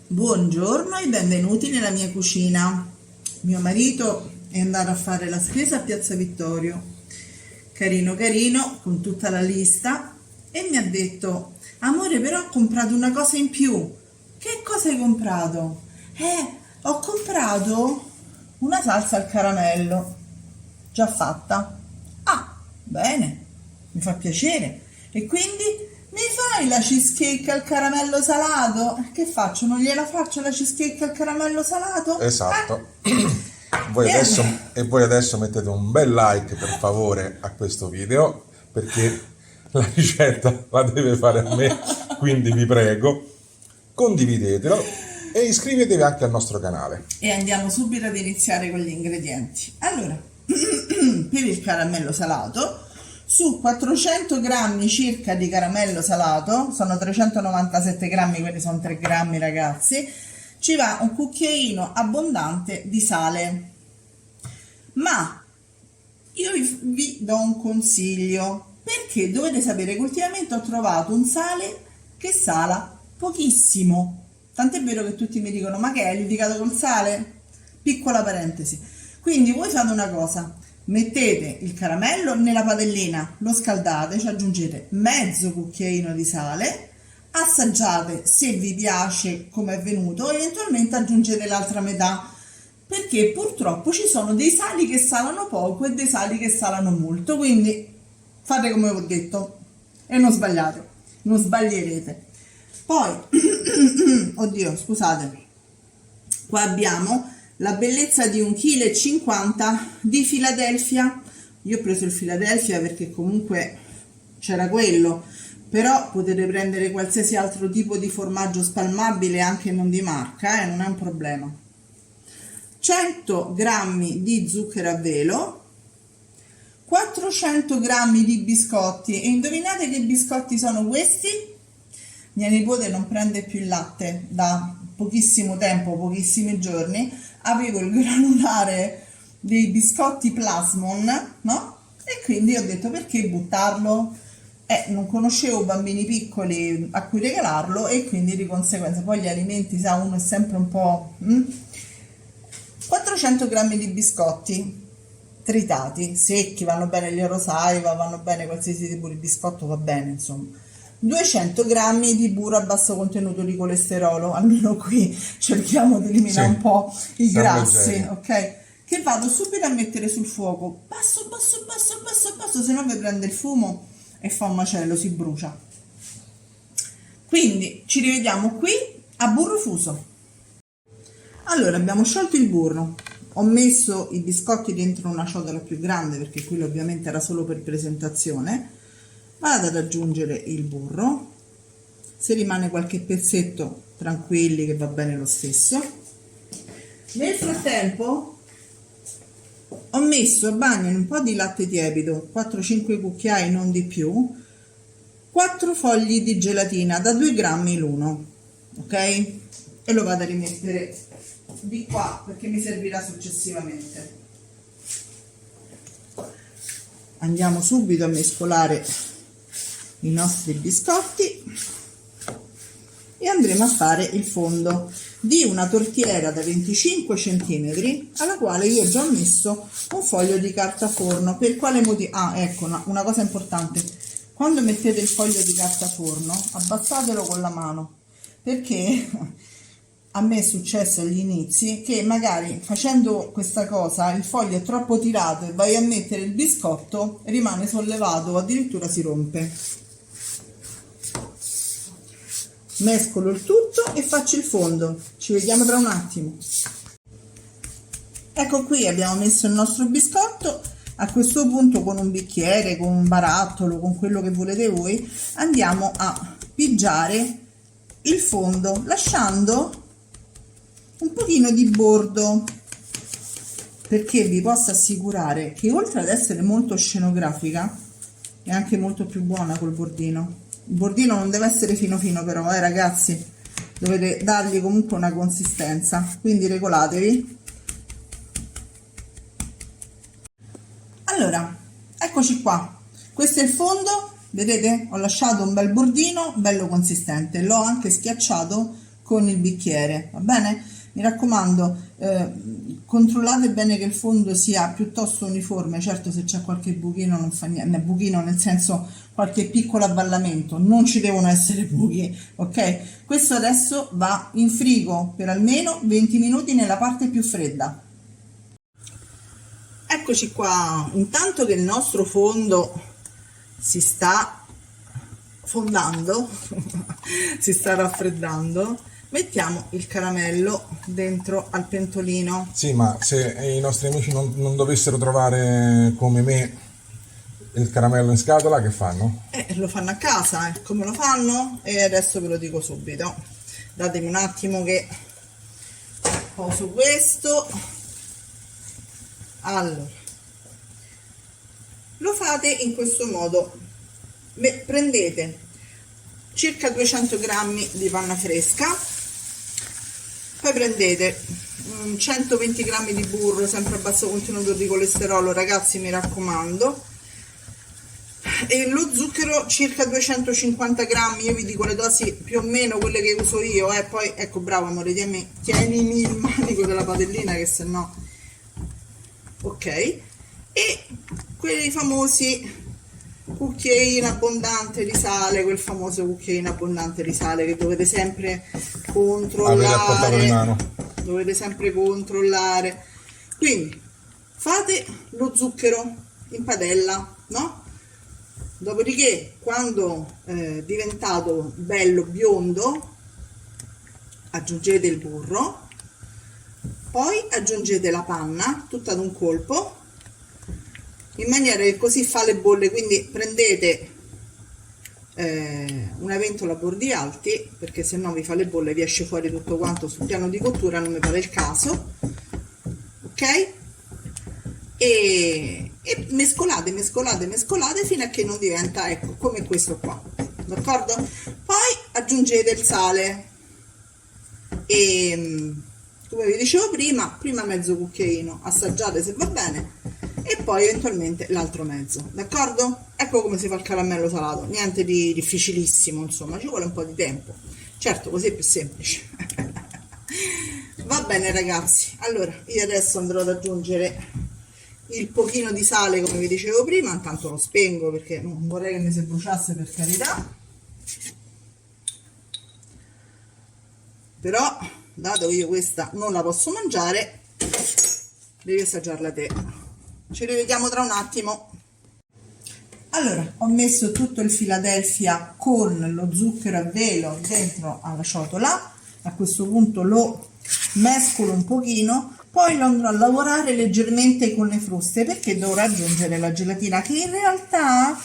Buongiorno e benvenuti nella mia cucina. Mio marito è andato a fare la spesa a Piazza Vittorio, carino carino, con tutta la lista, e mi ha detto: amore, però ho comprato una cosa in più. Che cosa hai comprato? Ho comprato una salsa al caramello, già fatta. Ah, bene, mi fa piacere. E quindi mi fai la cheesecake al caramello salato? Che faccio? Non gliela faccio la cheesecake al caramello salato? Esatto. E allora, Voi adesso mettete un bel like per favore a questo video perché la ricetta la deve fare a me, quindi vi prego, condividetelo e iscrivetevi anche al nostro canale. e andiamo subito ad iniziare con gli ingredienti. Allora, per il caramello salato, su 400 grammi circa di caramello salato, sono 397 grammi, quindi sono 3 grammi ragazzi, ci va un cucchiaino abbondante di sale. Ma io vi do un consiglio, perché dovete sapere che ultimamente ho trovato un sale che sala pochissimo. Tant'è vero che tutti mi dicono: ma che è litigato col sale? Piccola parentesi. Quindi voi fate una cosa: mettete il caramello nella padellina, lo scaldate, ci aggiungete mezzo cucchiaino di sale, assaggiate se vi piace come è venuto, eventualmente aggiungete l'altra metà, perché purtroppo ci sono dei sali che salano poco e dei sali che salano molto, quindi fate come vi ho detto e non sbagliate, non sbaglierete. Poi, oddio, scusate, qua abbiamo la bellezza di 1,50 kg di Philadelphia. Io ho preso il Philadelphia perché comunque c'era quello, però potete prendere qualsiasi altro tipo di formaggio spalmabile, anche non di marca, non è un problema. 100 grammi di zucchero a velo, 400 grammi di biscotti, e indovinate che biscotti sono questi? Mia nipote non prende più il latte da pochissimo tempo, pochissimi giorni. Avevo il granulare dei biscotti Plasmon, no? E quindi ho detto: perché buttarlo? Non conoscevo bambini piccoli a cui regalarlo, e quindi di conseguenza poi gli alimenti, sa, uno è sempre un po'... 400 grammi di biscotti tritati, secchi, vanno bene gli Eurosaiva, vanno bene qualsiasi tipo di biscotto, va bene, insomma. 200 grammi di burro a basso contenuto di colesterolo, almeno qui cerchiamo di eliminare un po' i grassi, ok? Che vado subito a mettere sul fuoco, basso, basso, basso, basso, basso, se no vi prende il fumo e fa un macello, si brucia. Quindi ci rivediamo qui a burro fuso. Allora, abbiamo sciolto il burro, ho messo i biscotti dentro una ciotola più grande perché quello ovviamente era solo per presentazione. Vado ad aggiungere il burro, se rimane qualche pezzetto tranquilli che va bene lo stesso. Nel frattempo ho messo a bagno in un po' di latte tiepido, 4-5 cucchiai, non di più, 4 fogli di gelatina da 2 grammi l'uno, ok? E lo vado a rimettere di qua perché mi servirà successivamente. Andiamo subito a mescolare i nostri biscotti e andremo a fare il fondo di una tortiera da 25 cm alla quale io già ho messo un foglio di carta forno. Per quale motivo? Ecco, una cosa importante: quando mettete il foglio di carta forno abbassatelo con la mano, perché a me è successo agli inizi che magari facendo questa cosa il foglio è troppo tirato e vai a mettere il biscotto, rimane sollevato o addirittura si rompe. Mescolo il tutto e faccio il fondo. Ci vediamo tra un attimo. Ecco qui, abbiamo messo il nostro biscotto. A questo punto, con un bicchiere, con un barattolo, con quello che volete voi, andiamo a pigiare il fondo lasciando un pochino di bordo, perché vi posso assicurare che oltre ad essere molto scenografica è anche molto più buona col bordino. Il bordino non deve essere fino fino però, ragazzi, dovete dargli comunque una consistenza, quindi regolatevi. Allora, eccoci qua, questo è il fondo, vedete? Ho lasciato un bel bordino bello consistente, l'ho anche schiacciato con il bicchiere, va bene? Mi raccomando, controllate bene che il fondo sia piuttosto uniforme. Certo, se c'è qualche buchino non fa niente, buchino nel senso qualche piccolo avvallamento, non ci devono essere buchi, ok? Questo adesso va in frigo per almeno 20 minuti nella parte più fredda. Eccoci qua, intanto che il nostro fondo si sta fondando, si sta raffreddando, mettiamo il caramello dentro al pentolino. Sì, ma se i nostri amici non dovessero trovare come me il caramello in scatola, che fanno? Lo fanno a casa, come lo fanno? E adesso ve lo dico subito. Datemi un attimo che poso questo. Allora, lo fate in questo modo. Prendete circa 200 grammi di panna fresca, poi prendete 120 grammi di burro, sempre a basso contenuto di colesterolo, ragazzi, mi raccomando, e lo zucchero circa 250 grammi. Io vi dico le dosi più o meno quelle che uso io, poi ecco, bravo amore, tienimi il manico della padellina che sennò, ok, e quelli famosi cucchiaino abbondante di sale, quel famoso cucchiaino abbondante di sale che dovete sempre controllare, dovete sempre controllare. Quindi fate lo zucchero in padella, no? Dopodiché, quando è diventato bello biondo, aggiungete il burro, poi aggiungete la panna tutta ad un colpo, in maniera che così fa le bolle. Quindi prendete una ventola a bordi alti, perché se no vi fa le bolle, vi esce fuori tutto quanto sul piano di cottura, non mi pare il caso, ok? E mescolate fino a che non diventa, ecco, come questo qua, d'accordo? Poi aggiungete il sale e, come vi dicevo prima mezzo cucchiaino, assaggiate se va bene, e poi eventualmente l'altro mezzo, d'accordo? Ecco come si fa il caramello salato, niente di difficilissimo, insomma, ci vuole un po' di tempo, certo, così è più semplice. Va bene ragazzi, allora io adesso andrò ad aggiungere il pochino di sale, come vi dicevo prima. Intanto lo spengo perché non vorrei che mi si bruciasse, per carità, però dato che io questa non la posso mangiare, devi assaggiarla te. Ci rivediamo tra un attimo. Allora, ho messo tutto il Philadelphia con lo zucchero a velo dentro alla ciotola. A questo punto lo mescolo un pochino, poi lo andrò a lavorare leggermente con le fruste, perché dovrò aggiungere la gelatina, che in realtà,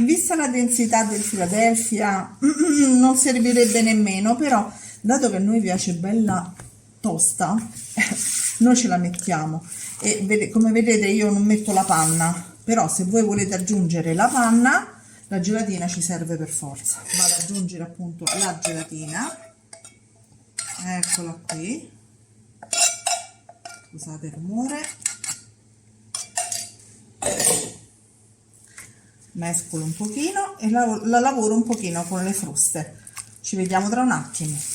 vista la densità del Philadelphia, non servirebbe nemmeno, però dato che a noi piace bella tosta, noi ce la mettiamo. E come vedete io non metto la panna, però se voi volete aggiungere la panna, la gelatina ci serve per forza. Vado ad aggiungere appunto la gelatina, eccola qui, scusate il rumore, mescolo un pochino e la lavoro un pochino con le fruste. Ci vediamo tra un attimo.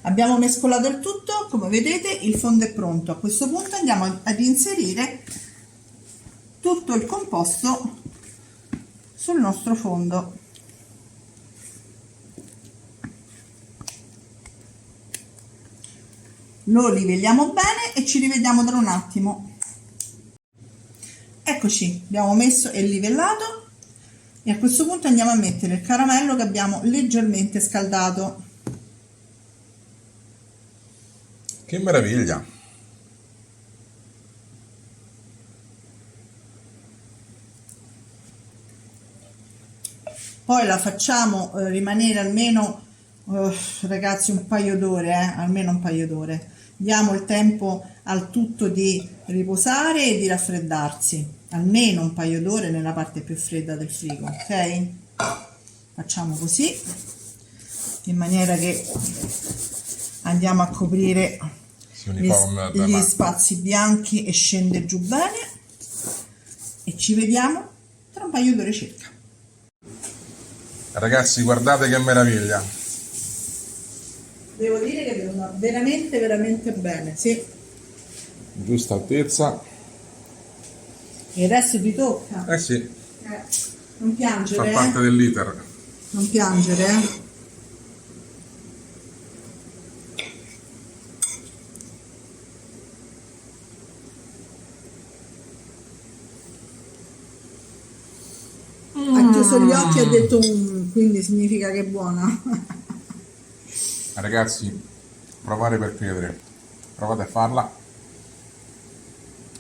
Abbiamo mescolato il tutto, come vedete il fondo è pronto. A questo punto andiamo ad inserire tutto il composto sul nostro fondo. Lo livelliamo bene e ci rivediamo tra un attimo. Eccoci, abbiamo messo e livellato, e a questo punto andiamo a mettere il caramello che abbiamo leggermente scaldato. Che meraviglia! Poi la facciamo rimanere almeno, ragazzi, un paio d'ore, almeno un paio d'ore. Diamo il tempo al tutto di riposare e di raffreddarsi, almeno un paio d'ore nella parte più fredda del frigo, ok? Facciamo così, in maniera che andiamo a coprire gli spazi bianchi e scende giù bene, e ci vediamo tra un paio d'ore circa. Ragazzi, guardate che meraviglia! Devo dire che vedono veramente, veramente bene, sì. Giusta altezza. E adesso ti tocca. Eh sì, Non fa piangere, parte dell'iter. Non piangere, Ha chiuso gli occhi e ha detto quindi significa che è buona. Ragazzi, provare per credere. Provate a farla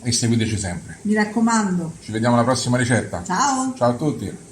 e seguiteci sempre. Mi raccomando. Ci vediamo alla prossima ricetta. Ciao! Ciao a tutti.